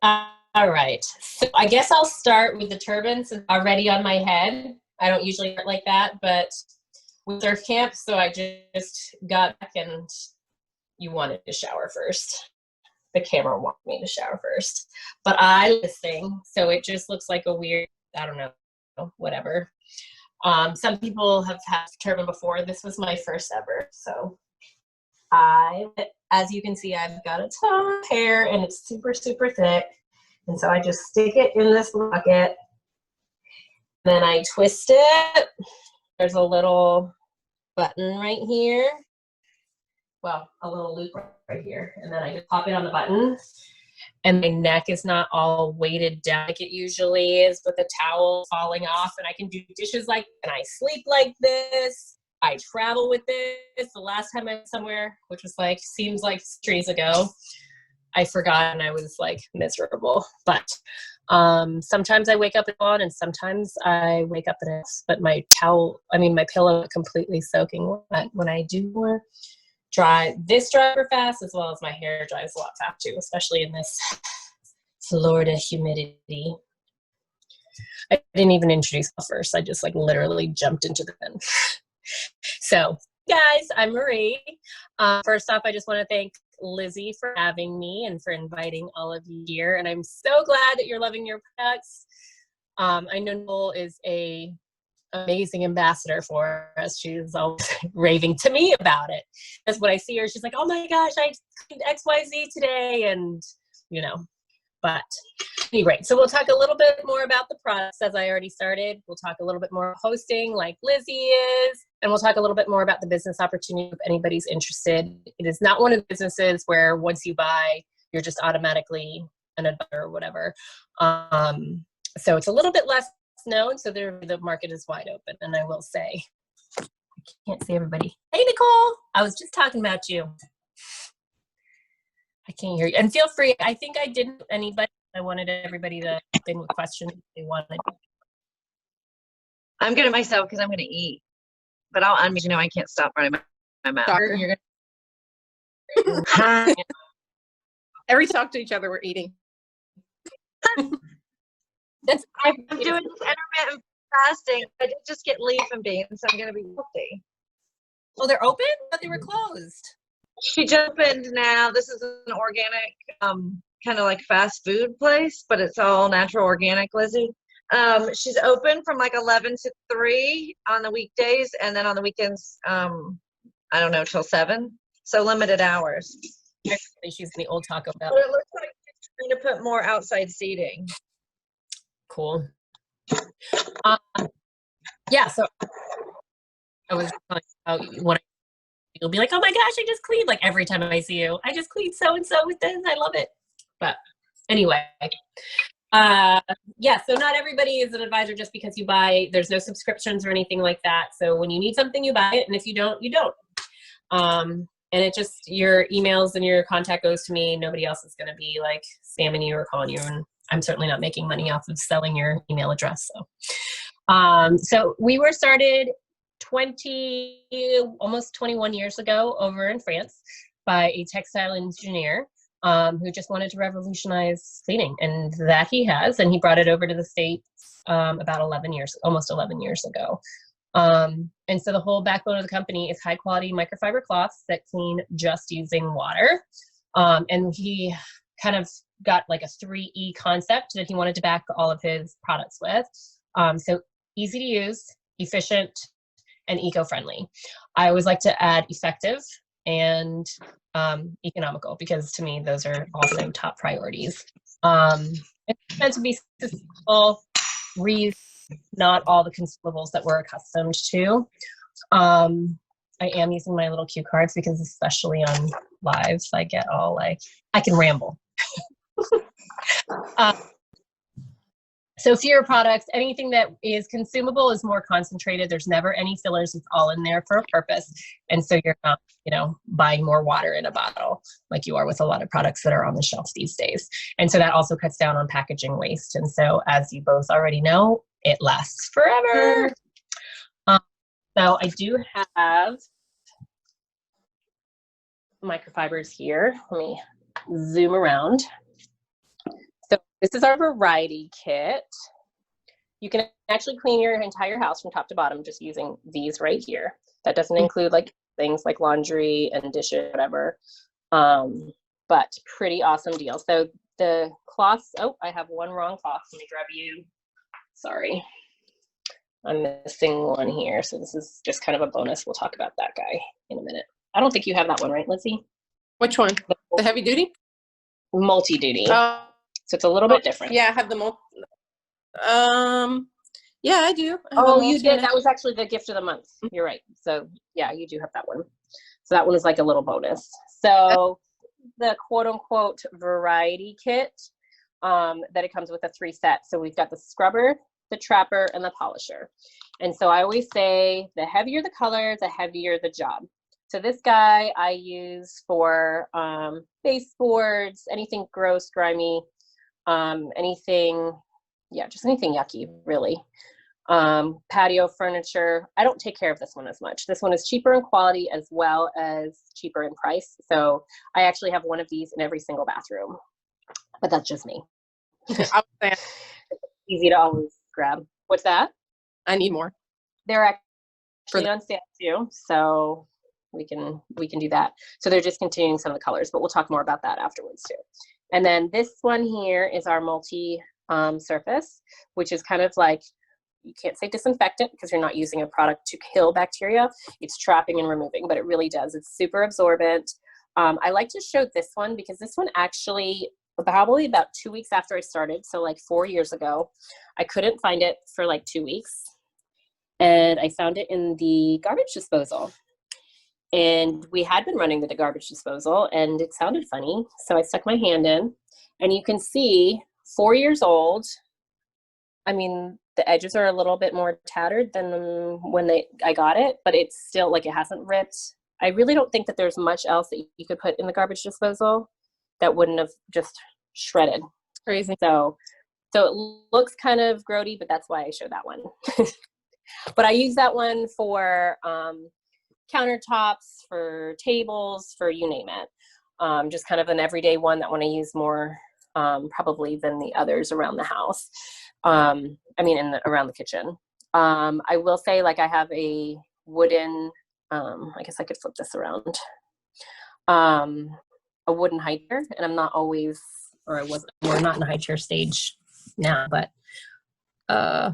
All right. So I guess I'll start with the turban since it's already on my head. I don't usually start like that, but with surf camp, so I just got back and you wanted to shower first. The camera wanted me to shower first. But I like this thing, so it just looks like a weird, I don't know, whatever. Some people have had turban before. This was my first ever. So as you can see, I've got a ton of hair and it's super, super thick. And so I just stick it in this bucket. Then I twist it. There's a little button right here. Well, a little loop right here. And then I just pop it on the button. And my neck is not all weighted down like it usually is with the towel falling off. And I can do dishes like, and I sleep like this. I travel with this. The last time I went somewhere, which was like, seems like centuries ago, I forgot and I was like miserable. But sometimes I wake up on and sometimes I wake up in it. But my pillow completely soaking wet when I do more. This dries super fast, as well as my hair dries a lot fast too, especially in this Florida humidity. I didn't even introduce myself first. I just like literally jumped into the bin. So guys, I'm Marie. First off, I just want to thank Lizzie for having me and for inviting all of you here. And I'm so glad that you're loving your products. I know Nicole is a amazing ambassador for us. She's always raving to me about it. That's what I see her. She's like, oh my gosh, I did XYZ today. And, but anyway, so we'll talk a little bit more about the products as I already started. We'll talk a little bit more hosting like Lizzie is. And we'll talk a little bit more about the business opportunity if anybody's interested. It is not one of the businesses where once you buy, you're just automatically an advisor or whatever. So it's a little bit less known, so the market is wide open. And I will say, I can't see everybody. Hey, Nicole, I was just talking about you. I can't hear you. And feel free, I think I didn't anybody. I wanted everybody to think with questions if they wanted. I'm good at myself because I'm going to eat. But I'll unmute, I can't stop running my mouth. You're Hi. Every talk to each other, we're eating. I'm doing this intermittent fasting. I did just get leaf and beans, so I'm going to be healthy. Oh, they're open? I thought they were closed. She just opened now. This is an organic, kind of like fast food place, but it's all natural organic, Lizzie. She's open from like 11 to 3 on the weekdays, and then on the weekends, I don't know, till 7. So limited hours. She's in the old Taco Bell. But it looks like she's trying to put more outside seating. Cool. Yeah, so I was talking about what you'll be like, oh my gosh, I just cleaned. Like every time I see you, I just cleaned so-and-so with this. I love it. But anyway, yeah, so not everybody is an advisor just because you buy. There's no subscriptions or anything like that. So when you need something, you buy it. And if you don't, you don't. And it just, your emails and your contact goes to me. Nobody else is going to be like spamming you or calling you. And I'm certainly not making money off of selling your email address. So we were started almost 21 years ago over in France by a textile engineer who just wanted to revolutionize cleaning, and that he has, and he brought it over to the States about almost 11 years ago. And so the whole backbone of the company is high quality microfiber cloths that clean just using water. And he kind of got like a 3E concept that he wanted to back all of his products with. So easy to use, efficient, and eco-friendly. I always like to add effective and economical, because to me, those are also top priorities. It's meant to be sustainable, reuse not all the consumables that we're accustomed to. I am using my little cue cards because especially on lives, I get all like, I can ramble. So fewer products, anything that is consumable is more concentrated. There's never any fillers. It's all in there for a purpose. And so you're not, buying more water in a bottle like you are with a lot of products that are on the shelf these days. And so that also cuts down on packaging waste. And so as you both already know, it lasts forever. So I do have microfibers here. Let me zoom around. So This is our variety kit. You can actually clean your entire house from top to bottom just using these right here. That doesn't include like things like laundry and dishes, whatever. But pretty awesome deal. So the cloths, oh, I have one wrong cloth. Let me grab you. Sorry. I'm missing one here. So this is just kind of a bonus. We'll talk about that guy in a minute. I don't think you have that one, right, Lizzie? Which one? The heavy duty? Multi-duty. Oh, So it's a little bit different. yeah, I have the yeah, I do. Oh, you did. That was actually the gift of the month. You're right. So yeah, you do have that one. So that one is like a little bonus. So the quote unquote variety kit, that it comes with a 3 set. So we've got the scrubber, the trapper, and the polisher. And so I always say the heavier the color, the heavier the job. So this guy I use for baseboards, anything gross, grimy, anything, yeah, just anything yucky, really. Patio furniture. I don't take care of this one as much. This one is cheaper in quality as well as cheaper in price. So I actually have one of these in every single bathroom, but that's just me. Easy to always grab. What's that? I need more. They're actually on sale too, so we can do that. So they're discontinuing some of the colors, but we'll talk more about that afterwards too. And then this one here is our multi surface, which is kind of like, you can't say disinfectant because you're not using a product to kill bacteria. It's trapping and removing, but it really does. It's super absorbent. I like to show this one because this one actually, probably about 2 weeks after I started, so like 4 years ago, I couldn't find it for like 2 weeks. And I found it in the garbage disposal. And we had been running the garbage disposal and it sounded funny. So I stuck my hand in and you can see 4 years old. I mean, the edges are a little bit more tattered than when I got it, but it's still like, it hasn't ripped. I really don't think that there's much else that you could put in the garbage disposal that wouldn't have just shredded. Crazy. So it looks kind of grody, but that's why I showed that one. But I use that one for countertops, for tables, for you name it. Just kind of an everyday one that when I use more probably than the others around the house. I mean, around the kitchen. I will say, like, I have a wooden, I guess I could flip this around, a wooden high chair, and I'm not always, or we're not in a high chair stage now, but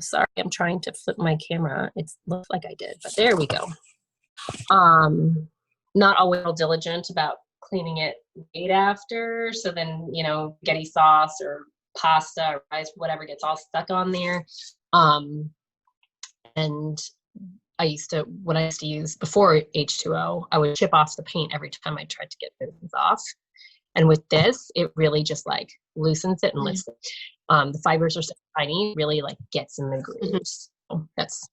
sorry, I'm trying to flip my camera. It looks like I did, but there we go. Not always real diligent about cleaning it right after. So then, you know, spaghetti sauce or pasta or rice, whatever gets all stuck on there. And when I used to use before H2O, I would chip off the paint every time I tried to get things off. And with this, it really just like loosens it and lifts it. The fibers are so tiny, really like gets in the grooves. So that's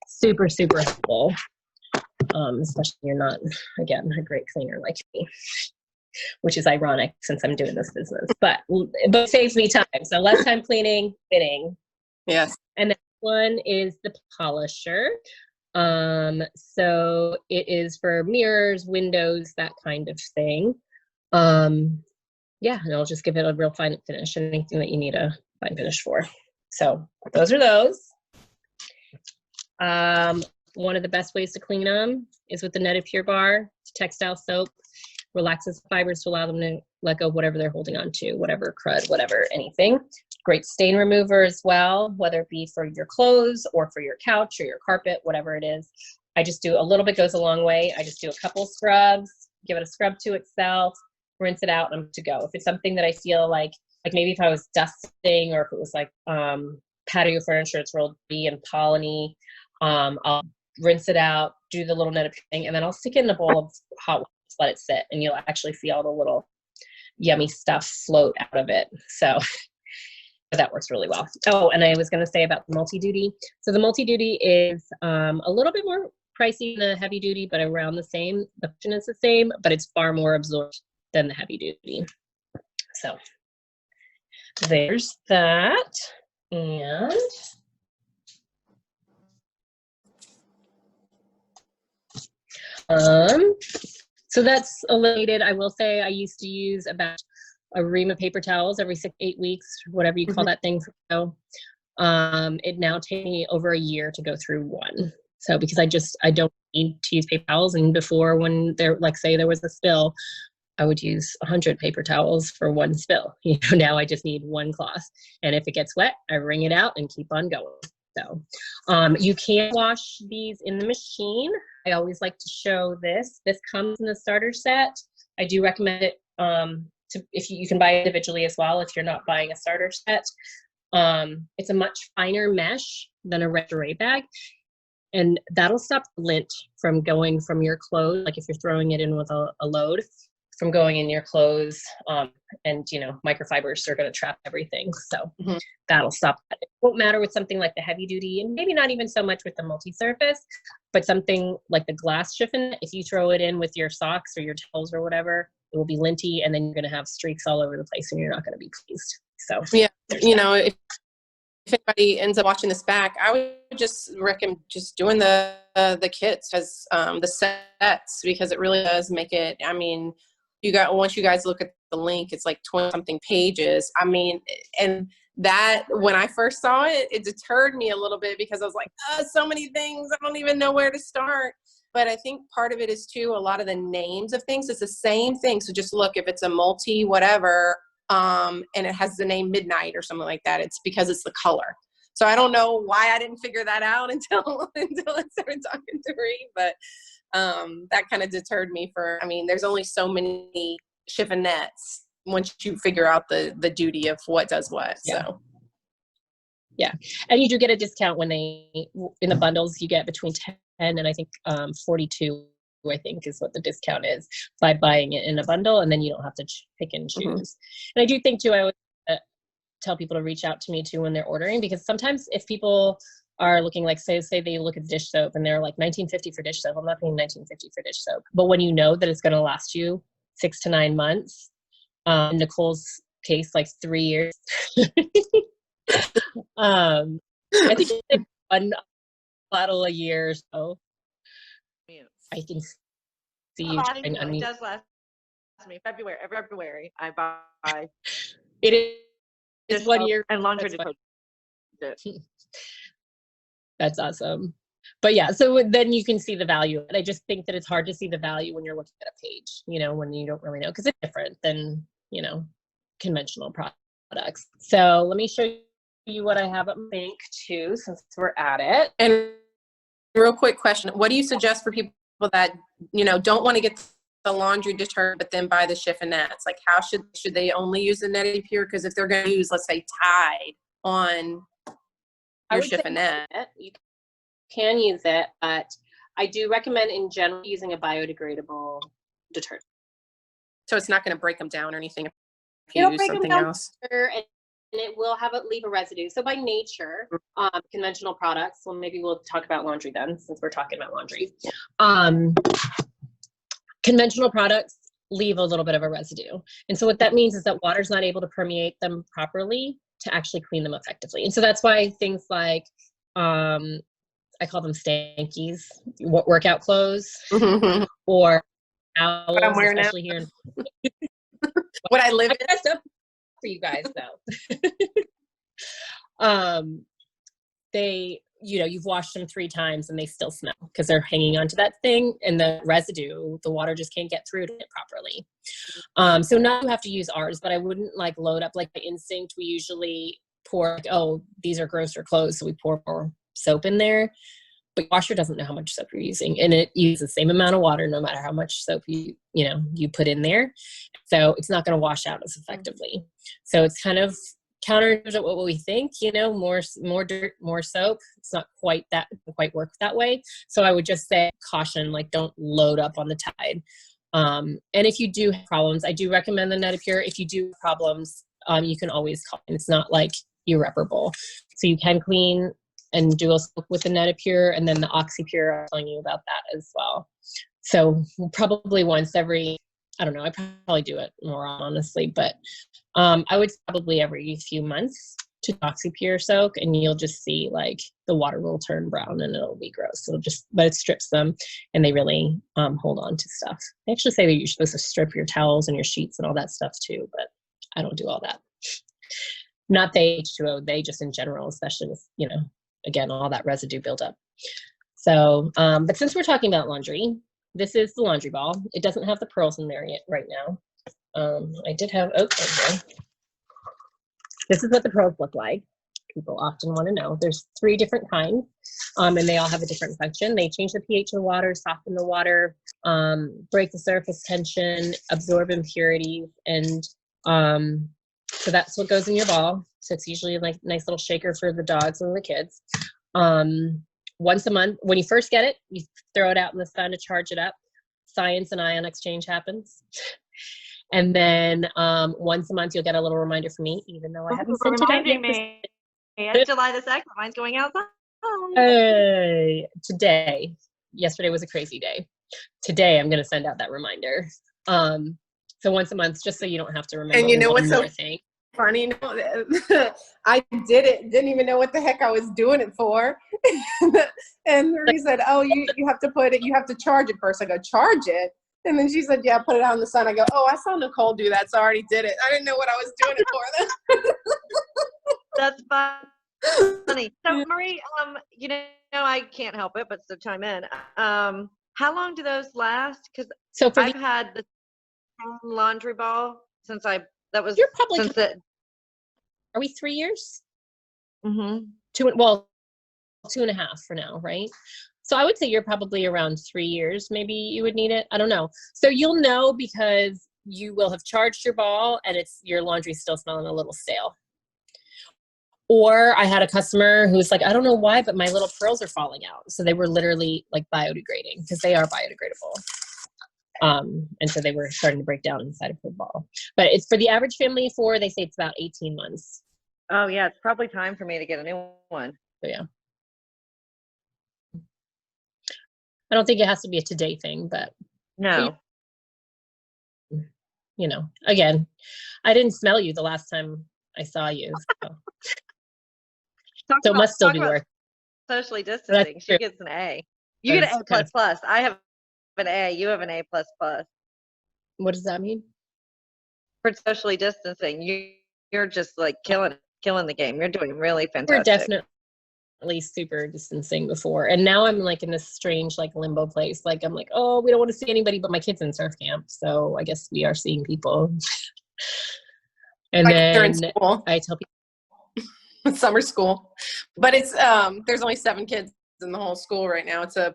super, super helpful. Especially if you're not, again, a great cleaner like me, which is ironic since I'm doing this business, but it saves me time. So less time cleaning, fitting. Yes. And that one is the polisher. So it is for mirrors, windows, that kind of thing. Yeah, and I'll just give it a real fine finish, anything that you need a fine finish for. So those are those. One of the best ways to clean them is with the netted pure bar. Textile soap relaxes the fibers to allow them to let go of whatever they're holding on to, whatever crud, whatever, anything. Great stain remover as well, whether it be for your clothes or for your couch or your carpet, whatever it is. I just do a little bit, goes a long way. I just do a couple scrubs, give it a scrub to itself, rinse it out, and I'm to go. If it's something that I feel like maybe if I was dusting or if it was like patio furniture, it's real dirty and polleny, I'll rinse it out, do the little netted thing, and then I'll stick it in a bowl of hot water, just let it sit, and you'll actually see all the little yummy stuff float out of it. So that works really well. Oh, and I was going to say about the multi-duty. So the multi-duty is a little bit more pricey than the heavy duty, but around the same. The function is the same, but it's far more absorbed than the heavy duty. So there's that. And so that's eliminated. I will say I used to use about a ream of paper towels every 6-8 weeks, whatever you call that thing. It now takes me over a year to go through one. So because I don't need to use paper towels. And before, when there, like say there was a spill, I would use 100 paper towels for one spill. Now I just need one cloth. And if it gets wet, I wring it out and keep on going. So you can wash these in the machine. I always like to show this. This comes in the starter set. I do recommend it if you can buy it individually as well if you're not buying a starter set. It's a much finer mesh than a red bag. And that'll stop the lint from going from your clothes, like if you're throwing it in with a load, from going in your clothes. And, microfibers are going to trap everything. So that'll stop that. It won't matter with something like the heavy duty, and maybe not even so much with the multi-surface, but something like the glass chiffon, if you throw it in with your socks or your towels or whatever, it will be linty, and then you're going to have streaks all over the place and you're not going to be pleased. So yeah, if anybody ends up watching this back, I would just recommend just doing the kits as the sets, because it really does make it. I mean, once you guys look at the link, it's like 20 something pages. I mean, and that when I first saw it, it deterred me a little bit because I was like, so many things, I don't even know where to start. But I think part of it is too, a lot of the names of things, it's the same thing. So just look, if it's a multi whatever, and it has the name Midnight or something like that, it's because it's the color. So I don't know why I didn't figure that out until I started talking to Ree, but that kind of deterred me there's only so many chiffonettes once you figure out the duty of what does what. Yeah. So yeah, and you do get a discount when in the bundles, you get between 10 and I think 42, I think is what the discount is by buying it in a bundle, and then you don't have to pick and choose. And I do think too, I would tell people to reach out to me too when they're ordering, because sometimes if people are looking, like say they look at dish soap and they're like $19.50 for dish soap, I'm not paying $19.50 for dish soap. But when you know that it's going to last you 6 to 9 months, in Nicole's case, like 3 years. I think it's like one bottle a year, so I can see you trying it does last me. February I buy it is 1 year and laundry detergent. That's awesome. But yeah, so then you can see the value. And I just think that it's hard to see the value when you're looking at a page, when you don't really know, because it's different than conventional products. So let me show you what I have at my bank too, since we're at it. And real quick question, what do you suggest for people that don't want to get the laundry detergent but then buy the chiffonettes? Like, how should they only use the Neti Pure? Because if they're going to use, let's say, Tide on your chiffonette, you can use it, but I do recommend in general using a biodegradable detergent. So it's not going to break them down or anything if you use something else. And it will leave a residue. So by nature, conventional products, well, maybe we'll talk about laundry then, since we're talking about laundry. Conventional products leave a little bit of a residue. And so what that means is that water's not able to permeate them properly to actually clean them effectively. And so that's why things like, I call them stankies, workout clothes, or towels, what I'm wearing especially now. here in what I live in. That's up for you guys though. They, you've washed them 3 times and they still smell because they're hanging onto that thing, and the residue, the water just can't get through to it properly. So now you have to use ours, but I wouldn't load up like by instinct. We usually pour, these are grosser clothes, so we pour more soap in there. But the washer doesn't know how much soap you're using, and it uses the same amount of water no matter how much soap you put in there. So it's not going to wash out as effectively. So it's kind of counter to what we think, more dirt, more soap. It's not quite work that way. So I would just say caution, don't load up on the Tide. And if you do have problems, I do recommend the Neti Pure. If you do have problems, you can always call. And it's not irreparable. So you can clean and do a soak with the Neti Pure, and then the Oxy Pure, I'm telling you about that as well. So probably once every, I don't know, I probably do it more honestly, but I would probably every few months to Oxy Pure soak, and you'll just see the water will turn brown and it'll be gross. But it strips them, and they really hold on to stuff. They actually say that you're supposed to strip your towels and your sheets and all that stuff too, but I don't do all that. Not the H2O, they just in general, especially with, you know, again, all that residue buildup. So, but since we're talking about laundry, this is the laundry ball. It doesn't have the pearls in there yet right now. I did have, okay. This is what the pearls look like. People often want to know. There's 3 different kinds, and they all have a different function. They change the pH of water, soften the water, break the surface tension, absorb impurities, and so that's what goes in your ball. So it's usually like a nice little shaker for the dogs and the kids. Once a month, when you first get it, you throw it out in the sun to charge it up. Science and ion exchange happens. And then once a month, you'll get a little reminder from me, even though I haven't sent it out yet. Me. It's July the 2nd. Mine's going outside. Today. Yesterday was a crazy day. Today, I'm going to send out that reminder. So once a month, just so you don't have to remember. And you know what's so thing. funny? I did it. Didn't even know what the heck I was doing it for. And Marie said, "Oh, you have to put it. You have to charge it first." I go, "Charge it." And then she said, "Yeah, put it out in the sun." I go, "Oh, I saw Nicole do that, so I already did it. I didn't know what I was doing it for." Then. That's funny. So Marie, you know, I can't help it but to chime in. How long do those last? Because I've had the same laundry ball since you're probably since it. Are we 3 years? Mm-hmm. 2.5 for now, right? So I would say you're probably around 3 years. Maybe you would need it. I don't know. So you'll know because you will have charged your ball and your laundry's still smelling a little stale. Or I had a customer who was like, I don't know why, but my little pearls are falling out. So they were literally like biodegrading because they are biodegradable. And so they were starting to break down inside of her ball. But it's for the average family of 4, they say it's about 18 months. Oh yeah, it's probably time for me to get a new one. So yeah. I don't think it has to be a today thing, but no. You know, again, I didn't smell you the last time I saw you. So it must still be working. Socially distancing. She gets an A. You get an A++. I have an A. You have an A++. What does that mean? For socially distancing, you're just like killing the game. You're doing really fantastic. We're definitely super distancing before, and now I'm like in this strange like limbo place. Like I'm like, oh, we don't want to see anybody but my kids in surf camp, so I guess we are seeing people. And like then I tell people summer school, but it's there's only 7 kids in the whole school right now. It's a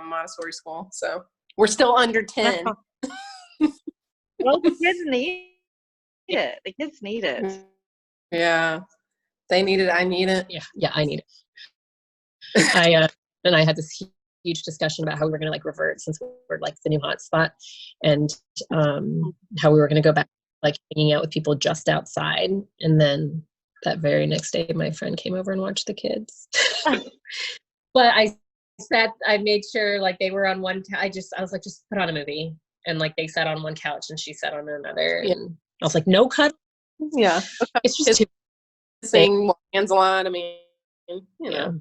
Montessori school, so we're still under 10. Well, the kids need it. The kids need it. Yeah, they need it. I need it. Yeah, I need it. And I had this huge discussion about how we were going to like revert since we're like the new hotspot, and how we were going to go back like hanging out with people just outside. And then that very next day, my friend came over and watched the kids. But I made sure like they were on one. I was like, just put on a movie, and like they sat on one couch and she sat on another, and I was like, no cut. Yeah, it's just kissing, hands a lot. I mean, you know.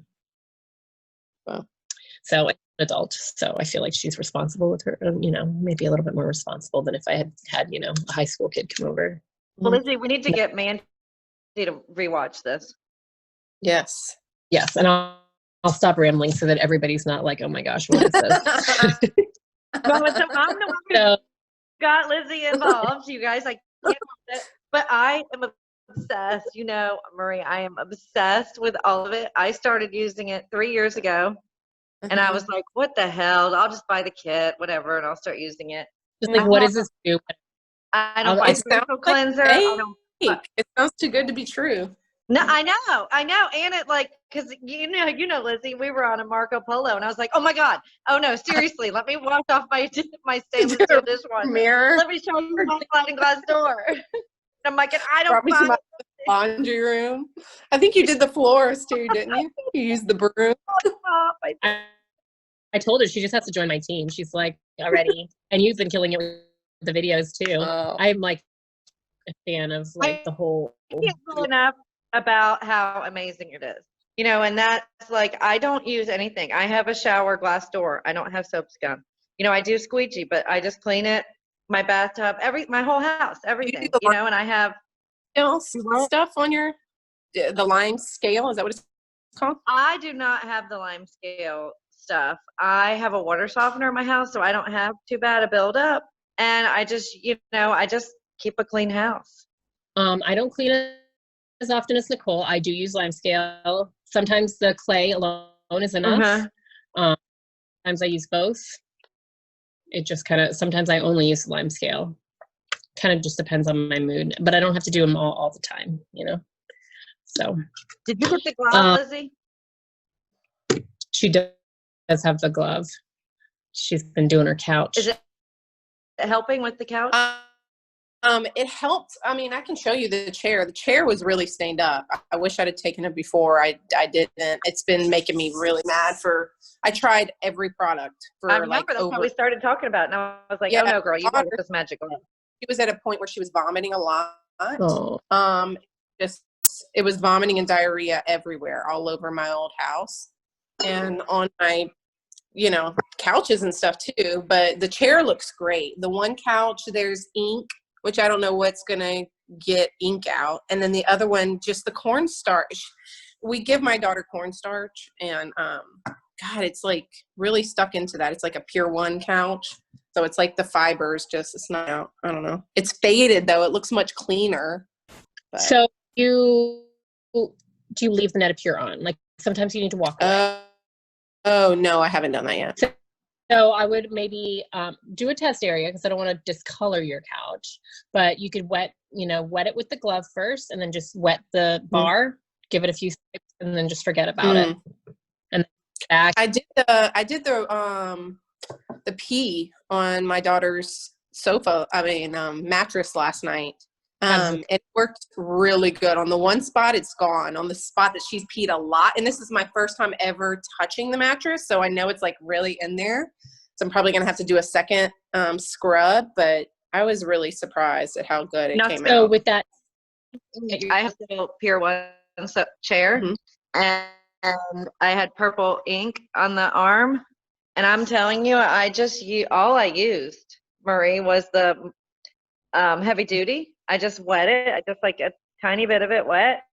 So an adult, so I feel like she's responsible with her, you know, maybe a little bit more responsible than if I had, you know, a high school kid come over. Well, Lizzie, we need to get Mandy to rewatch this. Yes, and I'll stop rambling so that everybody's not like, oh my gosh, what is this? Well, I'm the one who got Lizzie involved. You guys, I can't help it. But I am obsessed. You know, Marie, I am obsessed with all of it. I started using it 3 years ago. And I was like, what the hell? I'll just buy the kit, whatever, and I'll start using it. Just like, what does this do? I don't buy facial cleanser. It sounds too good to be true. No, I know. And it like, because you know, Lizzie, we were on a Marco Polo, and I was like, oh my God. Oh no, seriously, let me wash off my stainless steel dishwasher. Mirror. Let me show you my sliding glass door. I'm like, and I don't buy my laundry room. I think you did the floors too, didn't you? You used the broom. I told her she just has to join my team. She's like, already. And you've been killing it with the videos too. I'm like a fan of like the whole. I can't say enough about how amazing it is. You know, and that's like, I don't use anything. I have a shower glass door. I don't have soap scum. You know, I do squeegee, but I just clean it. My bathtub, my whole house, everything. You know, and I have stuff on your, the lime scale? Is that what it's called? I do not have the lime scale stuff. I have a water softener in my house, so I don't have too bad a buildup. And I just, I just keep a clean house. I don't clean it as often as Nicole. I do use lime scale. Sometimes the clay alone is enough. Sometimes I use both. It just kind of, sometimes I only use lime scale. Kind of just depends on my mood, but I don't have to do them all the time, So. Did you get the glove, Lizzie? She does have the glove. She's been doing her couch. Is it helping with the couch? It helped. I mean, I can show you the chair. The chair was really stained up. I wish I'd have taken it before. I didn't. It's been making me really mad I tried every product for I remember that's what we started talking about. And I was like, oh no, girl, you got this magic glove. She was at a point where she was vomiting a lot. Oh. It was vomiting and diarrhea everywhere, all over my old house and on my, couches and stuff too. But the chair looks great. The one couch, there's ink, which I don't know what's going to get ink out. And then the other one, just the cornstarch. We give my daughter cornstarch and, God, it's like really stuck into that. It's like a Pure One couch. So it's like the fibers it's not out. I don't know. It's faded though. It looks much cleaner. But. So do you leave the Pure on? Like sometimes you need to walk away. Oh no, I haven't done that yet. So I would maybe do a test area because I don't want to discolor your couch, but you could wet it with the glove first and then just wet the bar, give it a few swipes and then just forget about it. And back. I did the pee on my daughter's mattress last night. It worked really good. On the one spot, it's gone. On the spot that she's peed a lot, and this is my first time ever touching the mattress, so I know it's like really in there. So I'm probably gonna have to do a second scrub, but I was really surprised at how good it came out. So with that, I have the Pure One chair, and I had purple ink on the arm, and I'm telling you, all I used, Marie, was the heavy duty. I just wet it. I just like a tiny bit of it wet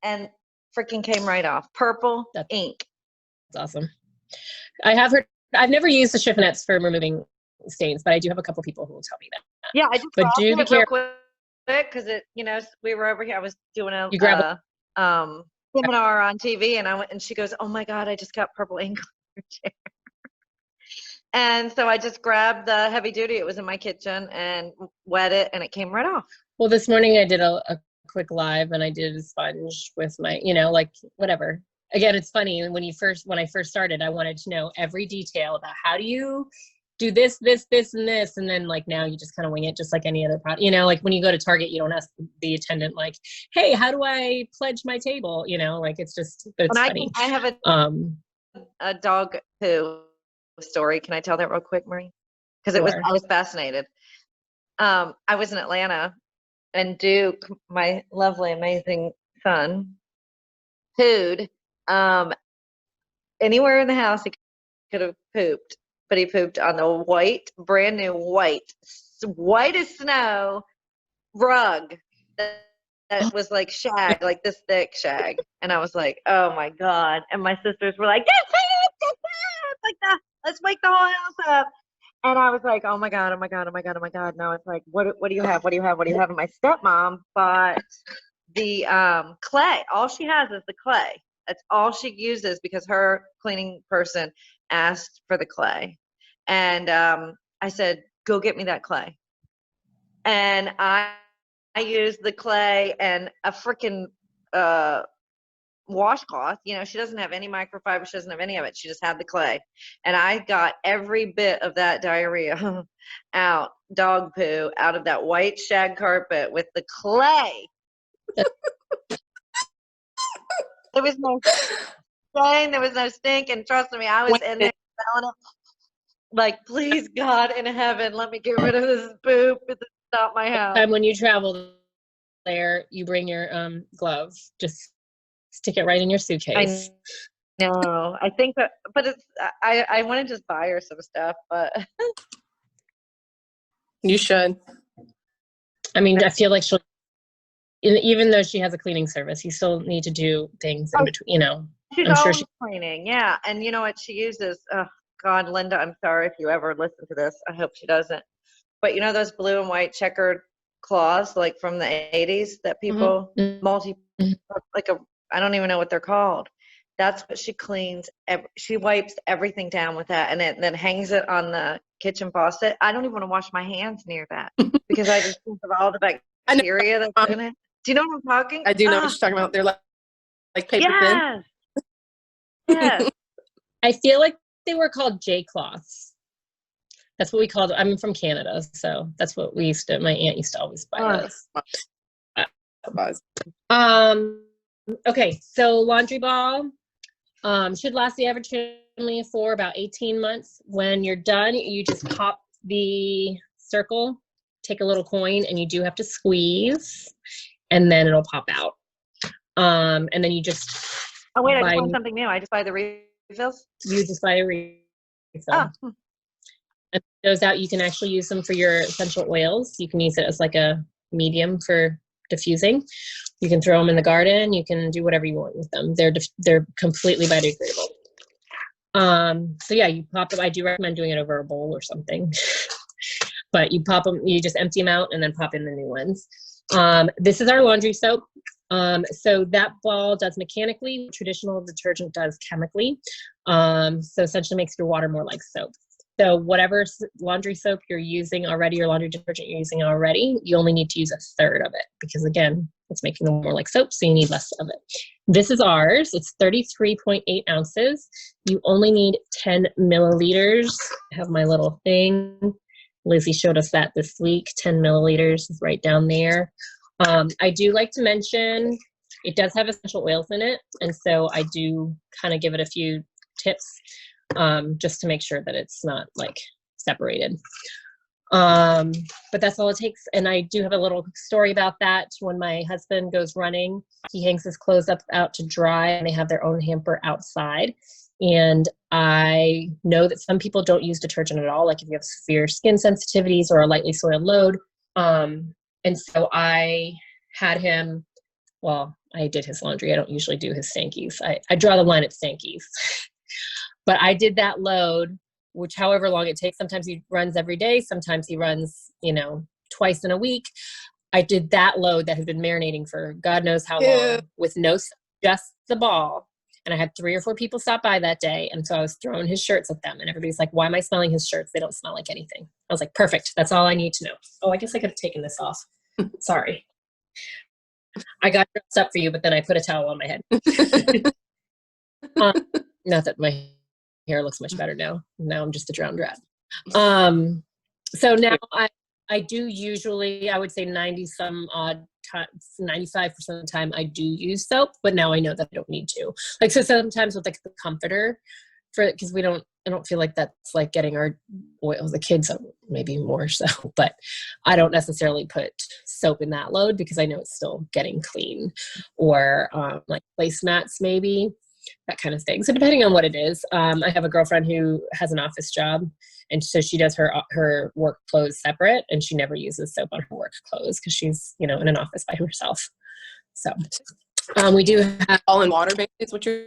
and freaking came right off. Purple ink. That's awesome. I've never used the chiffonettes for removing stains, but I do have a couple people who will tell me that. Yeah, I just but do be careful because we were over here. I was doing a seminar on TV and I went and she goes, "Oh my God, I just got purple ink on your chair." And so I just grabbed the heavy duty. It was in my kitchen and wet it and it came right off. Well, this morning I did a quick live and I did a sponge with my, whatever. Again, it's funny when I first started, I wanted to know every detail about how do you do this, this, this, and this. And then now you just kind of wing it just like any other product. Like when you go to Target, you don't ask the attendant hey, how do I pledge my table? It's just, but it's funny. I have a dog poo story. Can I tell that real quick, Marie? Because I was fascinated. I was in Atlanta and Duke, my lovely, amazing son, pooed. Anywhere in the house he could have pooped, but he pooped on the brand new white as snow rug that was like shag, like this thick shag. And I was like, oh my God. And my sisters were like, that's it, like that. Let's wake the whole house up. And I was like, oh my God, oh my God, oh my God, oh my God. Now it's like, what do you have? What do you have? What do you have? And my stepmom bought the clay. All she has is the clay. That's all she uses because her cleaning person asked for the clay. And I said, go get me that clay. And I used the clay and a freaking washcloth. She doesn't have any microfiber. She doesn't have any of it. She just had the clay. And I got every bit of that diarrhea out, dog poo, out of that white shag carpet with the clay. There was no stain. There was no stink. And trust me, I was in there smelling it. Like, please, God in heaven, let me get rid of this poop. It's not my house. And when you travel there, you bring your glove. Just stick it right in your suitcase. No, I think that, but it's, I want to just buy her some stuff, but. You should. I mean, I feel like she'll even though she has a cleaning service, you still need to do things in between, you know. She's I'm sure always cleaning, yeah. And you know what she uses? Oh, God, Linda, I'm sorry if you ever listen to this. I hope she doesn't. But you know those blue and white checkered cloths, like from the 80s, that people like I don't even know what they're called. That's what she cleans. She wipes everything down with that, and then hangs it on the kitchen faucet. I don't even want to wash my hands near that because I just think of all the bacteria that's in it. Do you know what I'm talking? I do know what you're talking about. They're like paper thin. Yes. Yes. I feel like they were called J cloths. That's what we called. I'm from Canada, so that's what we used to. My aunt used to always buy those. Okay, so laundry ball should last the average family for about 18 months. When you're done, you just pop the circle, take a little coin, and you do have to squeeze, and then it'll pop out. And then you just I just want something new. I just buy the refills. You just buy a refill. And those out, you can actually use them for your essential oils. You can use it as like a medium for diffusing. You can throw them in the garden. You can do whatever you want with them. They're completely biodegradable. So yeah, you pop them. I do recommend doing it over a bowl or something. But you pop them, you just empty them out and then pop in the new ones. This is our laundry soap. So that ball does mechanically, traditional detergent does chemically. So essentially makes your water more like soap. So whatever laundry soap you're using already, or laundry detergent you're using already, you only need to use a third of it because again, it's making them more like soap, so you need less of it. This is ours. It's 33.8 ounces. You only need 10 milliliters. I have my little thing. Lizzie showed us that this week. 10 milliliters is right down there. I do like to mention it does have essential oils in it, and so I do kind of give it a few tips just to make sure that it's not like separated. But that's all it takes. And I do have a little story about that. When my husband goes running, he hangs his clothes up out to dry, and they have their own hamper outside. And I know that some people don't use detergent at all, like if you have severe skin sensitivities or a lightly soiled load. And so I had him, well, I did his laundry. I don't usually do his stankies. I draw the line at stankies. But I did that load, which however long it takes. Sometimes he runs every day. Sometimes he runs, twice in a week. I did that load that had been marinating for God knows how long with no, just the ball. And I had 3 or 4 people stop by that day. And so I was throwing his shirts at them. And everybody's like, why am I smelling his shirts? They don't smell like anything. I was like, perfect. That's all I need to know. Oh, I guess I could have taken this off. Sorry. I got dressed up for you, but then I put a towel on my head. Not that my hair looks much better now. Now I'm just a drowned rat. So now I do usually, I would say 95% of the time I do use soap, but now I know that I don't need to. Like, so sometimes with like the comforter because I don't feel like that's like getting our oils, the kids maybe more so, but I don't necessarily put soap in that load because I know it's still getting clean, or like placemats maybe, that kind of thing. So depending on what it is, I have a girlfriend who has an office job, and so she does her work clothes separate, and she never uses soap on her work clothes because she's, in an office by herself. So we do have all in water, basically, is what you're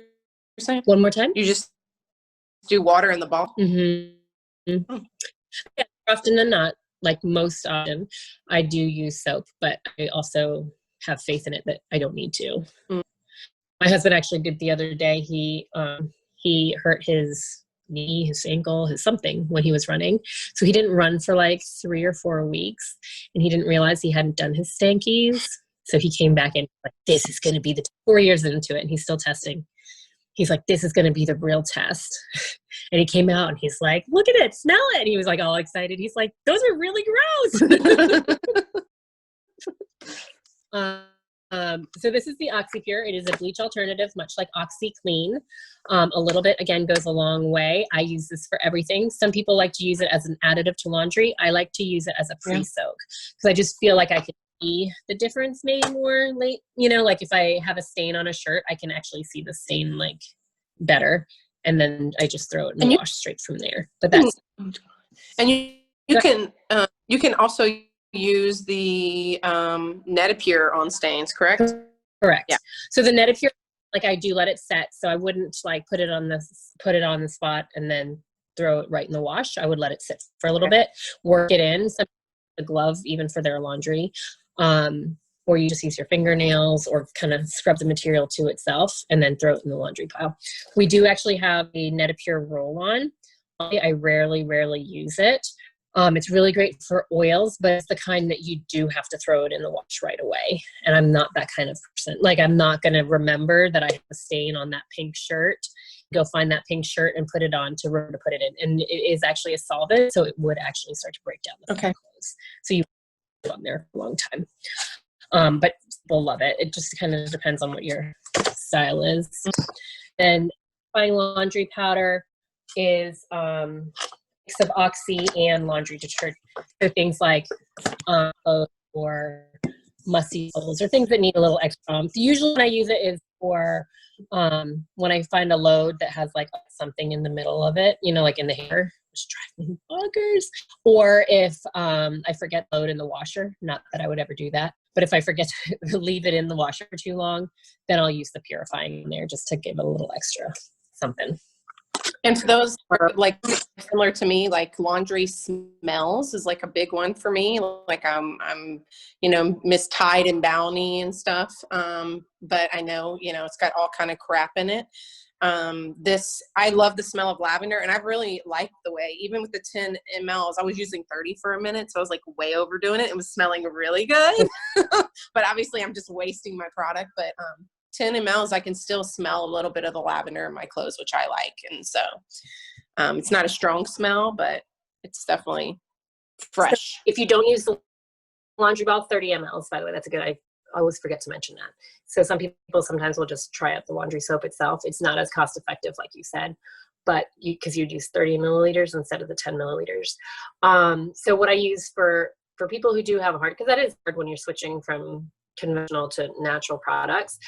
saying? One more time? You just do water in the ball? Mm-hmm. Yeah, often than not, like most often, I do use soap, but I also have faith in it that I don't need to. Mm. My husband actually did the other day. He hurt his knee, his ankle, his something when he was running. So he didn't run for like 3 or 4 weeks, and he didn't realize he hadn't done his stankies. So he came back and like, this is going to be 4 years into it, and he's still testing. He's like, this is going to be the real test. And he came out and he's like, look at it, smell it. And he was like all excited. He's like, those are really gross. So this is the OxyPure. It is a bleach alternative, much like OxyClean. A little bit, again, goes a long way. I use this for everything. Some people like to use it as an additive to laundry. I like to use it as a pre-soak because I just feel like I can see the difference maybe more late. Like if I have a stain on a shirt, I can actually see the stain like better. And then I just throw it in the wash straight from there. But that's and you can also use the Netapure on stains, correct? Correct. Yeah. So the Netapure, like I do let it set. So I wouldn't like put it on the spot and then throw it right in the wash. I would let it sit for a little bit, work it in. So the glove, even for their laundry, or you just use your fingernails or kind of scrub the material to itself and then throw it in the laundry pile. We do actually have a Netapure roll-on. I rarely use it. It's really great for oils, but it's the kind that you do have to throw it in the wash right away. And I'm not that kind of person. Like, I'm not going to remember that I have a stain on that pink shirt, go find that pink shirt and put it on to put it in. And it is actually a solvent, so it would actually start to break down the clothes. So you put it on there for a long time. But people love it. It just kind of depends on what your style is. And fine laundry powder is mix of Oxy and laundry detergent. So things like or musty clothes or things that need a little extra. Usually when I use it is for when I find a load that has like something in the middle of it, you know, like in the hair, which drives me bonkers. Or if I forget the load in the washer, not that I would ever do that, but if I forget to leave it in the washer for too long, then I'll use the purifying in there just to give it a little extra something. And for those who are like similar to me, like laundry smells is like a big one for me. Like I'm, you know, Miss Tide and Bounty and stuff. But I know, you know, it's got all kind of crap in it. I love the smell of lavender, and I've really liked the way, even with the 10 mLs, I was using 30 for a minute. So I was like way overdoing it. It was smelling really good, but obviously I'm just wasting my product. But, 10 mLs, I can still smell a little bit of the lavender in my clothes, which I like. And so it's not a strong smell, but it's definitely fresh. So if you don't use the laundry ball, 30 mLs, by the way, that's a good, I always forget to mention that. So some people sometimes will just try out the laundry soap itself. It's not as cost effective, like you said, but because you'd use 30 milliliters instead of the 10 milliliters. So what I use for people who do have a hard, because that is hard when you're switching from conventional to natural products.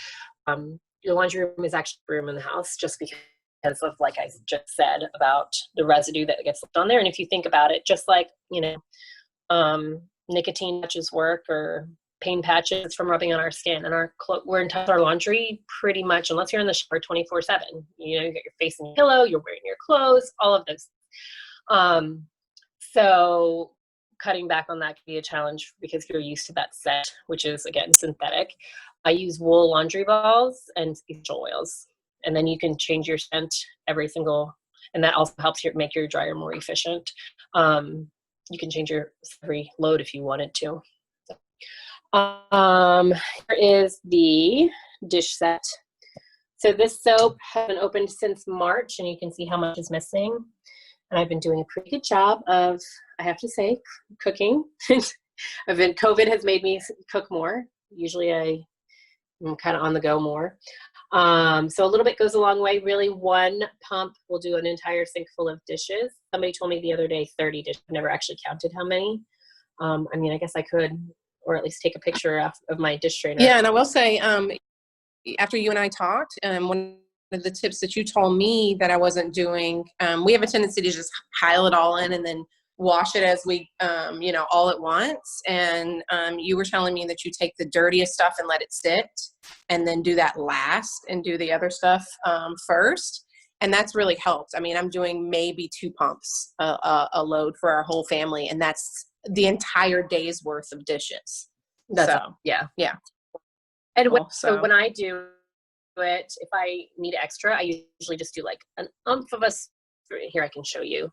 Your laundry room is actually a room in the house, just because of, like I just said, about the residue that gets left on there. And if you think about it, just like, you know, nicotine patches work, or pain patches from rubbing on our skin, and we're in touch with our laundry pretty much, unless you're in the shower 24/7. You know, you got your face in the pillow, you're wearing your clothes, all of those. So cutting back on that can be a challenge because you're used to that set, which is, again, synthetic. I use wool laundry balls and essential oils, and then you can change your scent and that also helps make your dryer more efficient. You can change your every load if you wanted to. Here is the dish set. So this soap has been opened since March, and you can see how much is missing. And I've been doing a pretty good job of, I have to say, cooking. COVID has made me cook more. Usually I'm kind of on the go more. So a little bit goes a long way. Really, one pump will do an entire sink full of dishes. Somebody told me the other day 30 dishes. I've never actually counted how many. I mean, I guess I could, or at least take a picture of my dish strainer. Yeah, and I will say, after you and I talked, one of the tips that you told me that I wasn't doing, we have a tendency to just pile it all in and then wash it as we, you know, all at once. And you were telling me that you take the dirtiest stuff and let it sit, and then do that last and do the other stuff first. And that's really helped. I mean, I'm doing maybe 2 pumps a load for our whole family, and that's the entire day's worth of dishes. Yeah. And Cool. so when I do it, if I need extra, I usually just do like an umph of here I can show you.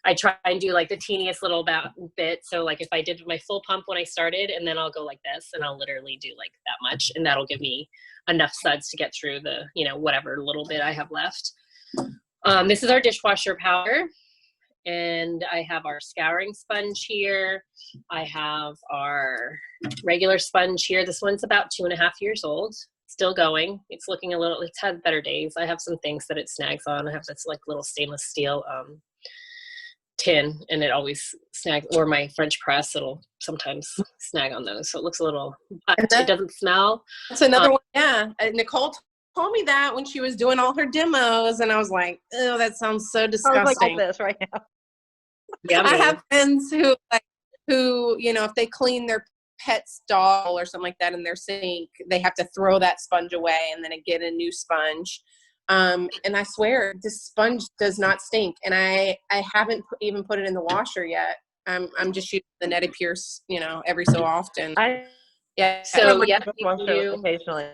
I try and do like the teeniest little bit. So like if I did my full pump when I started, and then I'll go like this, and I'll literally do like that much, and that'll give me enough suds to get through the, you know, whatever little bit I have left. This is our dishwasher powder, and I have our scouring sponge here. I have our regular sponge here. This one's about 2.5 years old, still going. It's had better days. I have some things that it snags on. I have this like little stainless steel tin, and it always snags, or my French press, it'll sometimes snag on those. So it looks a little, but it doesn't smell. That's another one. Yeah. Nicole told me that when she was doing all her demos, and I was like, oh, that sounds so disgusting. I was like this right now. I have friends who like who, you know, if they clean their pet's doll or something like that in their sink, they have to throw that sponge away and then get a new sponge. And I swear this sponge does not stink. And I haven't even put it in the washer yet. I'm just using the Neti Pure, you know, every so often. Yeah. So yeah, occasionally.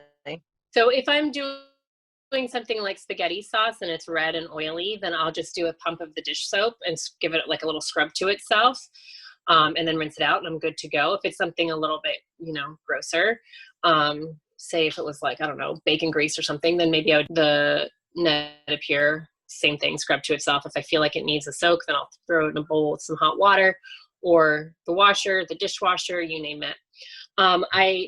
so if I'm doing something like spaghetti sauce and it's red and oily, then I'll just do a pump of the dish soap and give it like a little scrub to itself, and then rinse it out and I'm good to go. If it's something a little bit, you know, grosser, say if it was like, I don't know, bacon grease or something, then maybe I would the Neti Pure, same thing, scrub to itself. If I feel like it needs a soak, then I'll throw it in a bowl with some hot water, or the washer, the dishwasher, you name it.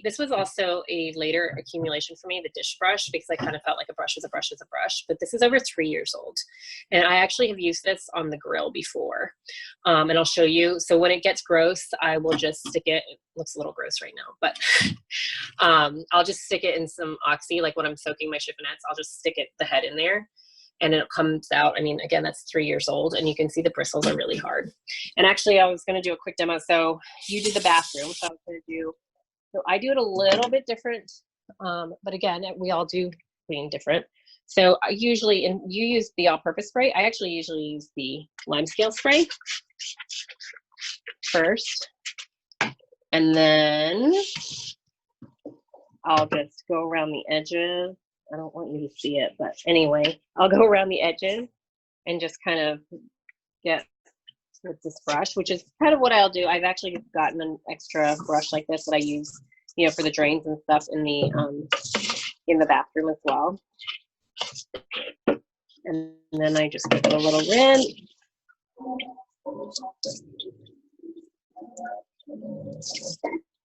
This was also a later accumulation for me, the dish brush, because I kind of felt like a brush is a brush is a brush, but this is over 3 years old. And I actually have used this on the grill before. And I'll show you. So when it gets gross, I will just stick it looks a little gross right now, but I'll just stick it in some Oxy, like when I'm soaking my chiffonettes, I'll just stick the head in there. And it comes out, I mean, again, that's 3 years old, and you can see the bristles are really hard. And actually, I was going to do a quick demo. So you did the bathroom, so I was going to do, so I do it a little bit different, but again, we all do clean different. So I usually, and you use the all-purpose spray, I actually usually use the lime scale spray first, and then I'll just go around the edges. I don't want you to see it, but anyway, I'll go around the edges and just kind of get with this brush, which is kind of what I'll do. I've actually gotten an extra brush like this that I use, you know, for the drains and stuff in the bathroom as well. And then I just give it a little rinse.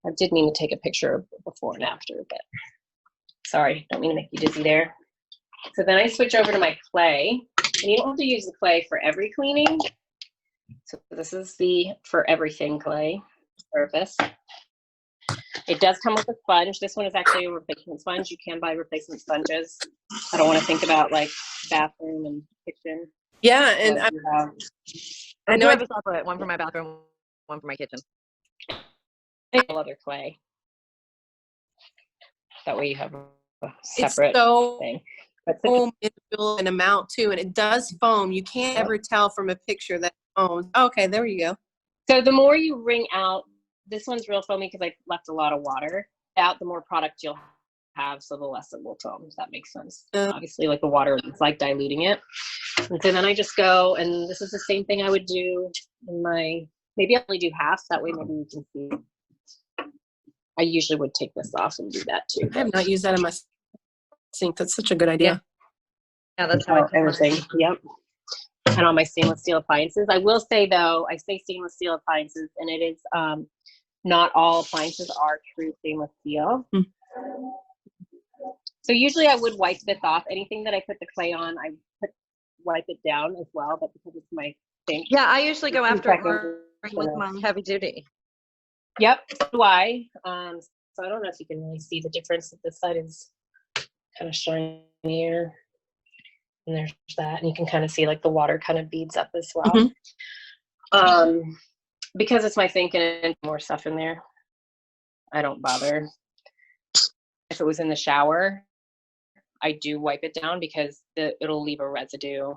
I did mean to take a picture of before and after, but sorry, don't mean to make you dizzy there. So then I switch over to my clay, and you don't have to use the clay for every cleaning. So this is the for everything clay surface. It does come with a sponge. This one is actually a replacement sponge. You can buy replacement sponges. I don't want to think about like bathroom and kitchen. Yeah, and I know I have a separate one for my bathroom, one for my kitchen. Other clay. That way you have a separate thing. But foam an amount too, and it does foam. You can't ever tell from a picture that it foams. Okay, there you go. So the more you wring out, this one's real foamy because I left a lot of water out, the more product you'll have, so the less it will foam. Does that make sense? Obviously, like the water, it's like diluting it. And so then I just go, and this is the same thing I would do in my, maybe I only do half, that way maybe you can see. I usually would take this off and do that too. I have not used that in my sink. That's such a good idea. Yeah, that's how I do everything. Yep. And all my stainless steel appliances. I will say though, I say stainless steel appliances, and it is not all appliances are true stainless steel. Mm. So usually I would wipe this off. Anything that I put the clay on, I wipe it down as well, but because it's my sink. Yeah, I usually go after with my heavy duty. Yep. Why? So I don't know if you can really see the difference. This side is kind of shinier, and there's that, and you can kind of see like the water kind of beads up as well. Mm-hmm. Because it's my sink and more stuff in there, I don't bother. If it was in the shower, I do wipe it down because it'll leave a residue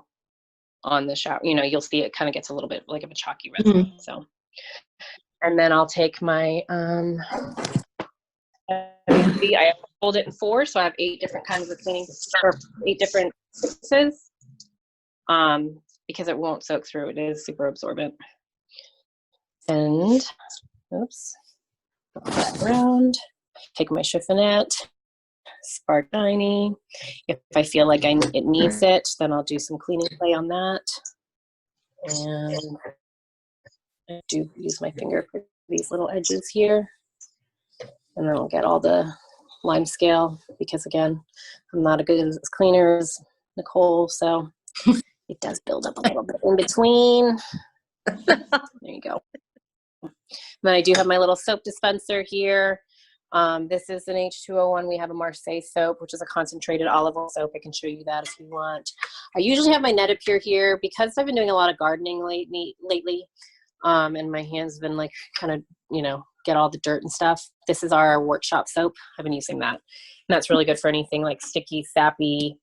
on the shower. You know, you'll see it kind of gets a little bit like of a chalky residue. Mm-hmm. So. And then I'll take my, I fold it in 4, so I have 8 different kinds of cleaning, or 8 different surfaces, because it won't soak through. It is super absorbent. And, oops, put that around, take my chiffonette, spark shiny. If I feel like it needs it, then I'll do some cleaning clay on that. And I do use my finger for these little edges here, and then I'll get all the lime scale, because again, I'm not a good cleaner as Nicole, so it does build up a little bit in between. There you go. And then I do have my little soap dispenser here. This is an H2O one. We have a Marseille soap, which is a concentrated olive oil soap. I can show you that if you want. I usually have my Neti Pure here because I've been doing a lot of gardening lately. And my hands have been like kind of, get all the dirt and stuff. This is our workshop soap. I've been using that. And that's really good for anything like sticky, sappy,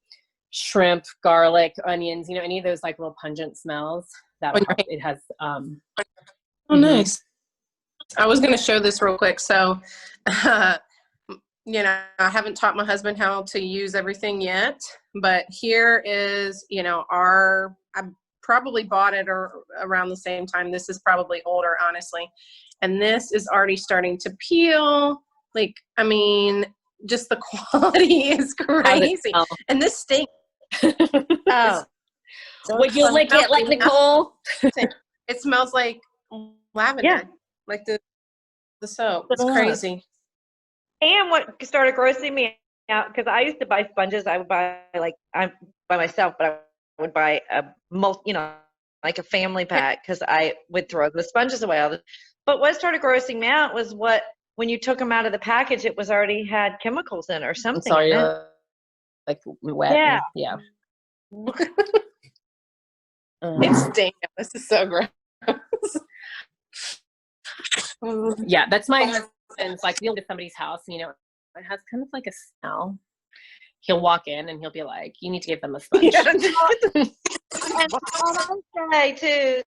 shrimp, garlic, onions, any of those like little pungent smells. That it has. Oh, nice. I was going to show this real quick. So, I haven't taught my husband how to use everything yet, but here is, I probably bought it around the same time. This is probably older, honestly. And this is already starting to peel. Like, I mean, just the quality is crazy. And this stinks. Oh. Would you lick it like Nicole? It smells like lavender. Yeah. Like the soap. It's crazy. And what started grossing me out, because I used to buy sponges, I would buy I'm by myself, but I would buy like a family pack, because I would throw the sponges away all the. But what started grossing me out was when you took them out of the package, it was already had chemicals in it or something. Sorry, like wet. Yeah. Yeah. It stinks. This is so gross. Yeah, that's my husband's. Like, we'll get somebody's house, it has kind of like a smell. He'll walk in and he'll be like, "You need to give them a sponge." Yeah. And all I say too,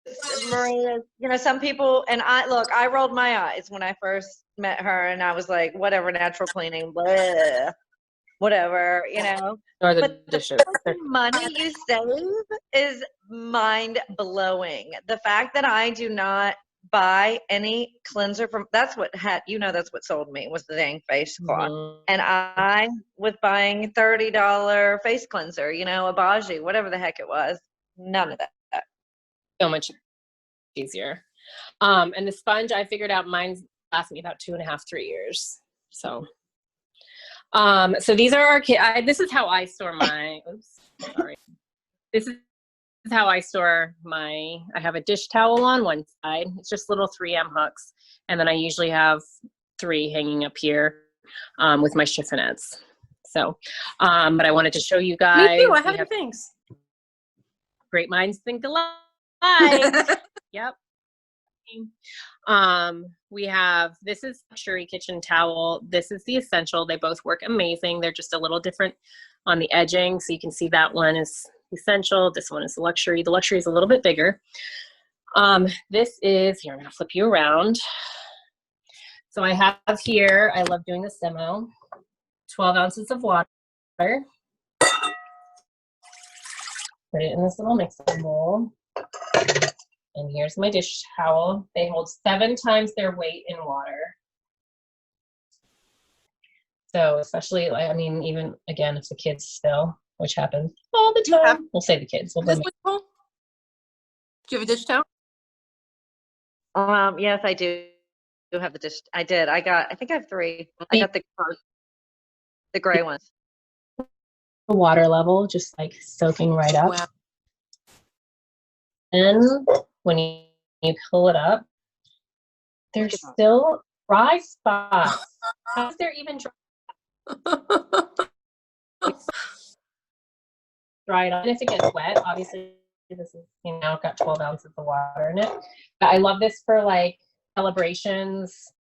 Maria, some people, and I rolled my eyes when I first met her, and I was like, whatever, natural cleaning, blah, whatever, Or the but dishes. the money you save is mind blowing. The fact that I do not buy any cleanser that's what sold me, was the dang face cloth. Mm-hmm. And I was buying $30 face cleanser, a Baji, whatever the heck it was. None of that. So much easier. And the sponge, I figured out mine's last me about 2.5, 3 years. So these are our kids. This is how I store my, This is how I store I have a dish towel on one side. It's just little 3M hooks. And then I usually have 3 hanging up here with my chiffonettes. So, but I wanted to show you guys. Me too. I have things. Great minds think alike. Yep. We have, this is luxury kitchen towel. This is the essential. They both work amazing. They're just a little different on the edging. So you can see that one is essential. This one is luxury. The luxury is a little bit bigger. This is, here, I'm going to flip you around. So I have here, I love doing this demo, 12 ounces of water. Put it in this little mixing bowl. And here's my dish towel. They hold 7 times their weight in water. So especially, even again, if the kids spill, which happens all the time. We'll say the kids. We'll Do you have a dish towel? Yes, I do have the dish. I did. I think I have 3. I got the gray ones. The water level just like soaking right up. Wow. And when you pull it up, there's still dry spots. How is there even dried on? And if it gets wet, obviously this is, got 12 ounces of water in it. But I love this for like celebrations,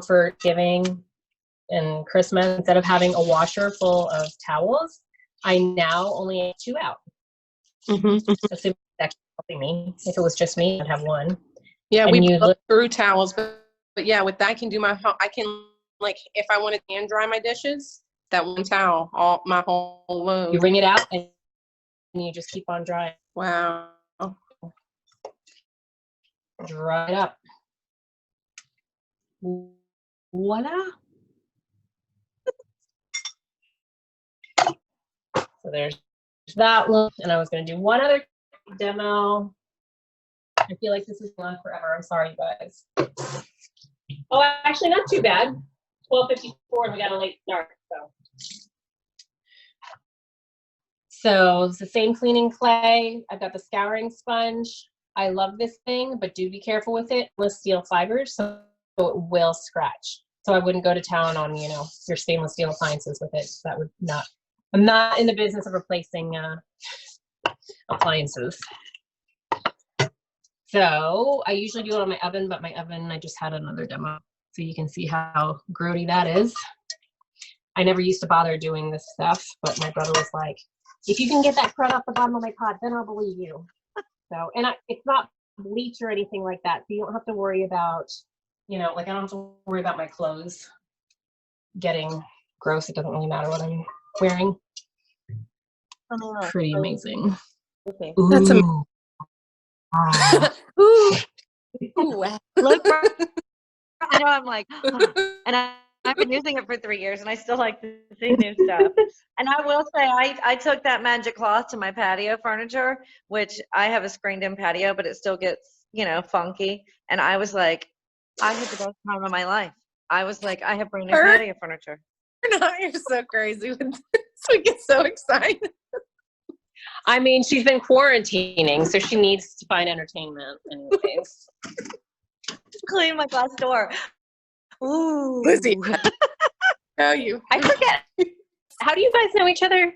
for giving and Christmas. Instead of having a washer full of towels, I now only have 2 out. Mm-hmm. Assuming that's helping me. If it was just me, I'd have 1. Yeah, and we look through towels, but yeah, with that I can do I can, like, if I want to hand dry my dishes, that one towel, my whole load. You wring it out and you just keep on drying. Wow. Dry it up. Voila. So there's that one. And I was going to do one other demo. I feel like this is going on forever. I'm sorry, you guys. Oh, actually, not too bad. 12:54, and we got a late start. So it's the same cleaning clay. I've got the scouring sponge. I love this thing, but do be careful with it. With steel fibers, so it will scratch. So I wouldn't go to town on, your stainless steel appliances with it. That would not. I'm not in the business of replacing appliances. So I usually do it on my oven, but my oven, I just had another demo. So you can see how grody that is. I never used to bother doing this stuff, but my brother was like, if you can get that crud off the bottom of my pot, then I'll believe you. So, and it's not bleach or anything like that. So you don't have to worry about, you know, like I don't have to worry about my clothes getting gross. It doesn't really matter what I'm wearing. Pretty amazing. Okay. That's Ooh. Ooh. Ooh. Look, I know I'm like, and I've been using it for 3 years, and I still like to see new stuff. And I will say, I took that magic cloth to my patio furniture, which I have a screened-in patio, but it still gets, you know, funky. And I was like, I had the best time of my life. I was like, I have brand new patio furniture. You're so crazy with this. We get so excited. I mean, she's been quarantining, so she needs to find entertainment anyways. Clean my glass door. Ooh. Lizzie. How you? I forget. How do you guys know each other?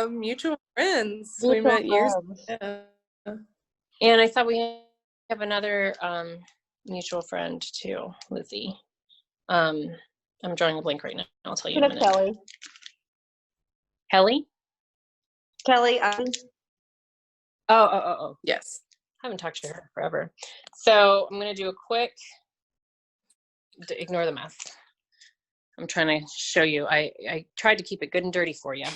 Mutual friends. We met years ago. And I thought we have another mutual friend too, Lizzie. I'm drawing a blank right now. I'll tell you in a minute. Kelly. Kelly? Kelly. Oh. Yes. Haven't talked to her forever. So I'm going to do a quick, ignore the mess. I'm trying to show you. I tried to keep it good and dirty for you,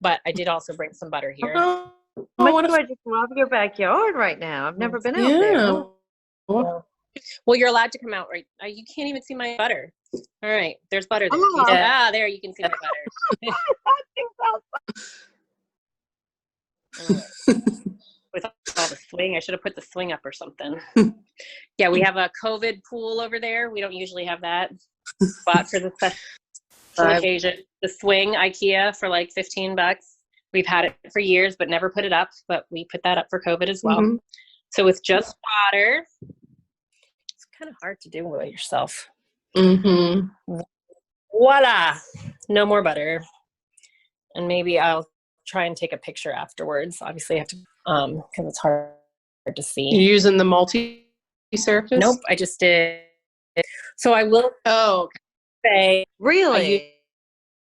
but I did also bring some butter here. How much do I just love your backyard right now? I've never been out there. Well, you're allowed to come out, right? You can't even see my butter. All right, there's butter there. Oh. There you can see my butter. With all the swing, I should have put the swing up or something. Yeah, we have a COVID pool over there. We don't usually have that. Bought for the special occasion. The swing, IKEA, for like $15. We've had it for years, but never put it up. But we put that up for COVID as well. Mm-hmm. So with just water, it's kind of hard to do by yourself. Mm-hmm. Voila! No more butter. And maybe I'll try and take a picture afterwards. Obviously, I have to, because it's hard to see. You're using the multi-surface? Nope, I just did. So I will say. Really?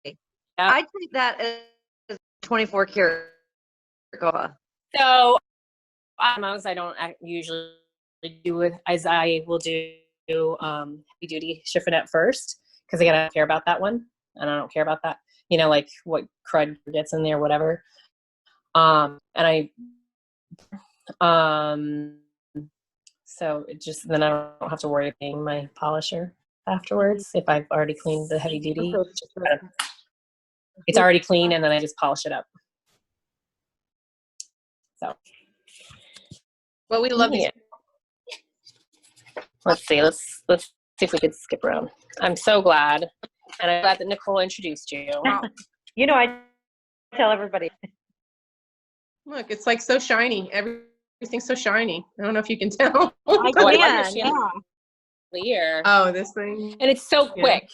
Yeah. I take that as 24 karat gold. So I don't usually do it, as I will do heavy duty chiffonette first, because I gotta care about that one, and I don't care about that, you know, like what crud gets in there, whatever. So it just, then I don't have to worry about paying my polisher afterwards if I've already cleaned the heavy duty. It's already clean, and then I just polish it up. So. Well, we love these. Let's see if we could skip around. I'm so glad, and I'm glad that Nicole introduced you. You know, I tell everybody. Look, it's like so shiny. Everything's so shiny. I don't know if you can tell. I can, yeah. Clear. Oh, this thing. And it's so quick.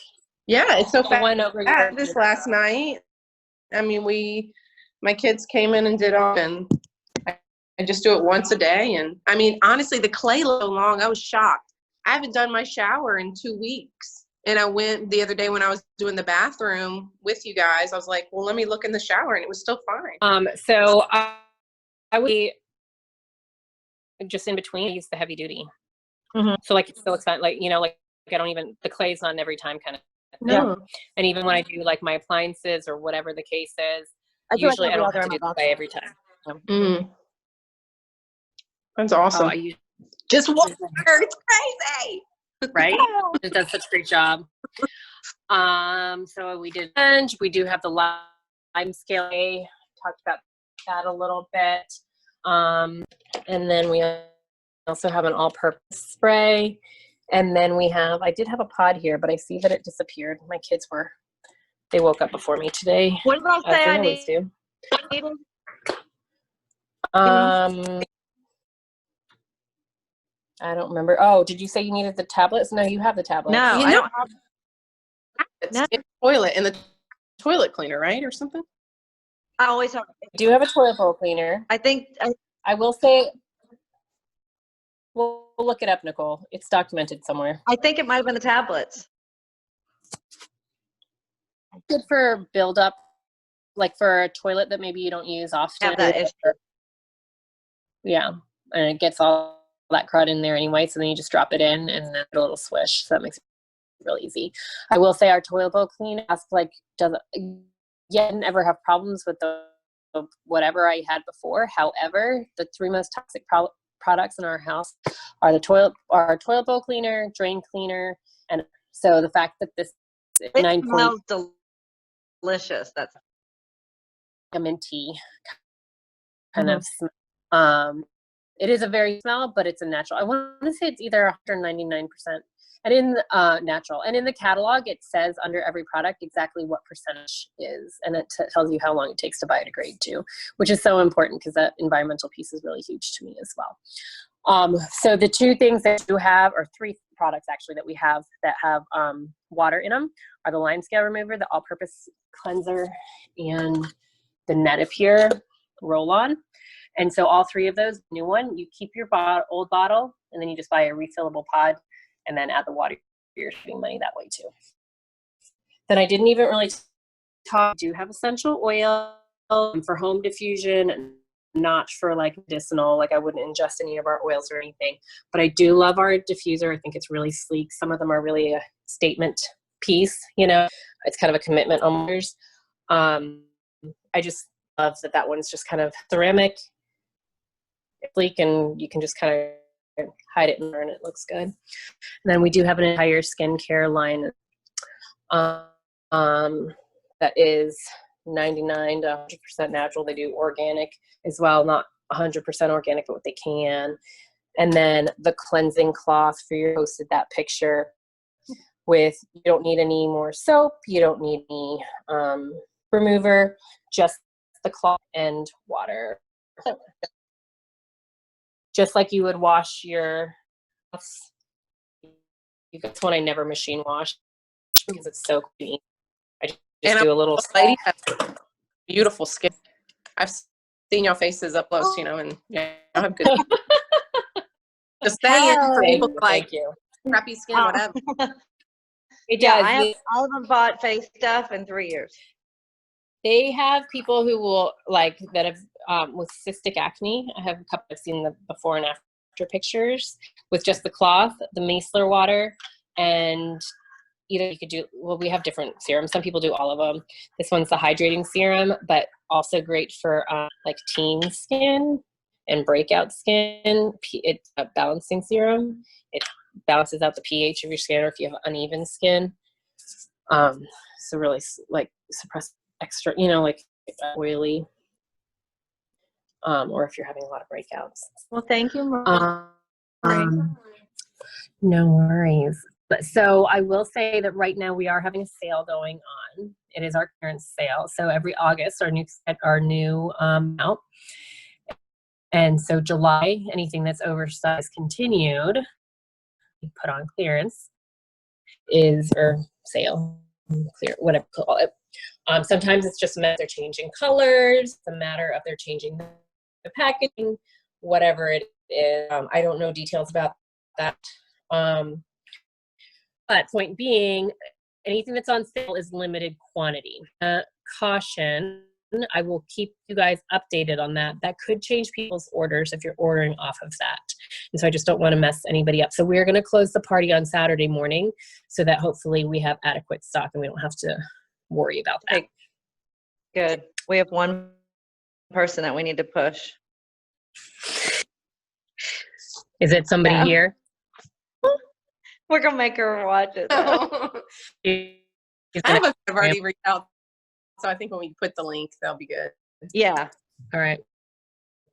Yeah, it's so fast. I went over this last night. I mean, my kids came in and did all, and I just do it once a day. And I mean, honestly, the clay looked so long. I was shocked. I haven't done my shower in 2 weeks. And I went the other day when I was doing the bathroom with you guys. I was like, well, let me look in the shower, and it was still fine. So I would just in between use the heavy duty. Mm-hmm. So like it's still expensive. Like, you know, like I don't even, the clay's not every time kind of. No. And even when I do like my appliances or whatever the case is, usually I don't have to do the clay every time. Mm-hmm. That's awesome. Just water. It's crazy. Right? It does such a great job. So we do have the lime scale. Talked about that a little bit. And then we also have an all-purpose spray. And then I did have a pod here, but I see that it disappeared. My kids they woke up before me today. What did I say I always do? I don't remember. Oh, did you say you needed the tablets? No, you have the tablets. No, I don't have it's in the toilet, in the toilet cleaner, right? Or something? I always have. I do have a toilet bowl cleaner. I think I will say We'll look it up, Nicole. It's documented somewhere. I think it might have been the tablets. Good for build up, like for a toilet that maybe you don't use often. Have that issue. Yeah, and it gets all that crud in there anyway, so then you just drop it in and then a little swish, so that makes it real easy. I will say our toilet bowl cleaner didn't ever have problems with the whatever I had before. However, the 3 most toxic products in our house are our toilet bowl cleaner, drain cleaner, and so the fact that this It smells delicious. That's a minty kind of smell. It is a very smell, but it's a natural. I want to say it's either 199%, and in natural. And in the catalog, it says under every product exactly what percentage is, and it tells you how long it takes to biodegrade too, which is so important because that environmental piece is really huge to me as well. So the 2 things that you have, or 3 products actually that we have that have water in them, are the lime scale remover, the all-purpose cleanser, and the Netapure roll-on. And so all 3 of those, new one, you keep your old bottle, and then you just buy a refillable pod, and then add the water. You're saving money that way too. Then I didn't even really talk. I do have essential oil for home diffusion, and not for like medicinal. Like I wouldn't ingest any of our oils or anything. But I do love our diffuser. I think it's really sleek. Some of them are really a statement piece. You know, it's kind of a commitment on yours. I just love that one's just kind of ceramic, sleek, and you can just kind of hide it in there and it looks good. And then we do have an entire skincare line that is 99 to 100% natural. They do organic as well, not 100% organic, but what they can. And then the cleansing cloth for your posted that picture with, you don't need any more soap, you don't need any remover, just the cloth and water. Just like you would wash your, that's one I never machine wash because it's so clean. I just do a little. Lady has beautiful skin. I've seen your faces up close, you know, and yeah, I have good. Just saying, for people like crappy skin, whatever. It Yeah, does. all of them bought face stuff in 3 years. They have people who will like that have with cystic acne. I have a couple. I've seen the before and after pictures with just the cloth, the micellar water, and either you could do. Well, we have different serums. Some people do all of them. This one's the hydrating serum, but also great for like teen skin and breakout skin. It's a balancing serum. It balances out the pH of your skin, or if you have uneven skin. So really like suppress extra, you know, like oily, or if you're having a lot of breakouts. Well, thank you, Maureen. No worries. But so I will say that right now we are having a sale going on. It is our clearance sale. So every August our new out. And so July, anything that's oversized continued, we put on clearance or sale, clear, whatever you call it. Sometimes it's just a matter of changing colors, it's a matter of they're changing the packaging, whatever it is. I don't know details about that. But point being, anything that's on sale is limited quantity. Caution, I will keep you guys updated on that. That could change people's orders if you're ordering off of that. And so I just don't want to mess anybody up. So we're going to close the party on Saturday morning so that hopefully we have adequate stock and we don't have to worry about that. Okay. Good. We have one person that we need to push. Is it somebody here? We're going to make her watch it. I've already reached out. So I think when we put the link, that'll be good. Yeah. All right.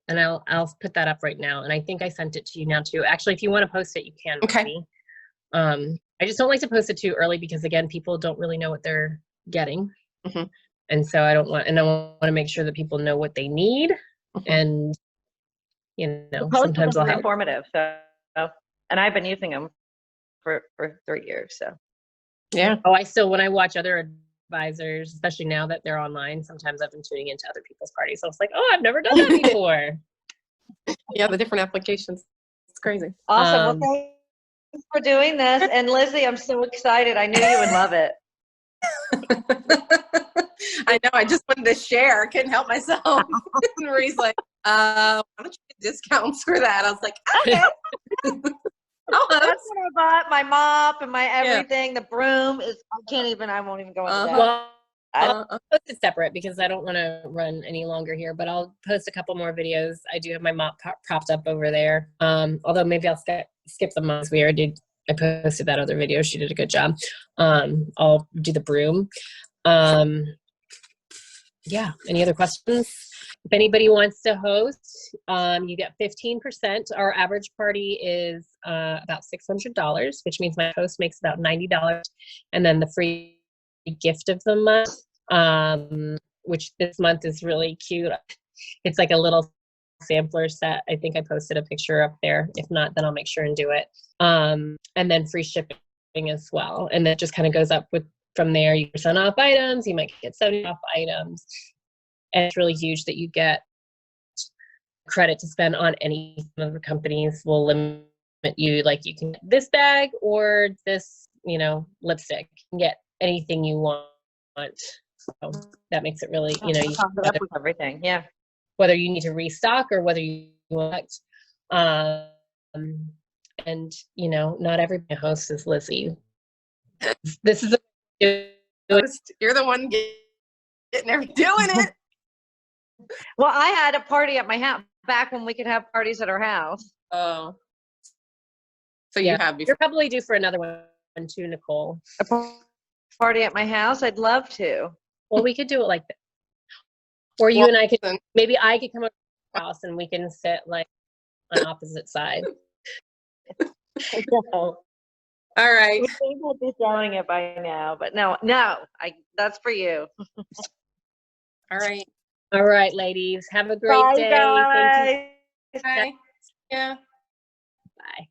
And I'll put that up right now. And I think I sent it to you now too. Actually, if you want to post it, you can. Okay. I just don't like to post it too early because again, people don't really know what they're getting. Mm-hmm. And so I want to make sure that people know what they need. Mm-hmm. And, you know, sometimes I'll have informative. So, and I've been using them for 3 years. So, yeah. Oh, when I watch other advisors, especially now that they're online, sometimes I've been tuning into other people's parties. So I was like, oh, I've never done that before. Yeah, the different applications. It's crazy. Awesome. Well, thanks for doing this. And Lizzie, I'm so excited. I knew you would love it. I know. I just wanted to share. I couldn't help myself. And Marie's like, why don't you get discounts for that? I was like, okay. That's what I bought. My mop and my everything. The broom is, I won't even go into that. Well, I'll post it separate because I don't want to run any longer here, but I'll post a couple more videos. I do have my mop propped up over there. Although maybe I'll skip the mops. I posted that other video. She did a good job. I'll do the broom. Yeah. Any other questions? If anybody wants to host, you get 15%. Our average party is about $600, which means my host makes about $90. And then the free gift of the month, which this month is really cute. It's like a little sampler set. I think I posted a picture up there. If not, then I'll make sure and do it. And then free shipping as well. And that just kind of goes up from there. You % off items, you might get 70 off items. And it's really huge that you get credit to spend on any of the companies will limit you. Like you can get this bag or this, lipstick. You can get anything you want. So that makes it really, you sum it up with everything. Yeah. Whether you need to restock or whether you want, and not every host is Lizzie. This is you're the one doing it. Well, I had a party at my house back when we could have parties at our house. Oh. So you have before. You're probably due for another one too, Nicole. A party at my house? I'd love to. Well, we could do it like that. Or you and I could, maybe I could come up to your house and we can sit like on opposite sides. All right. We think I'd be selling it by now, but no, that's for you. All right, ladies. Have a great day. Guys. Thank you. Bye. Yeah. Bye.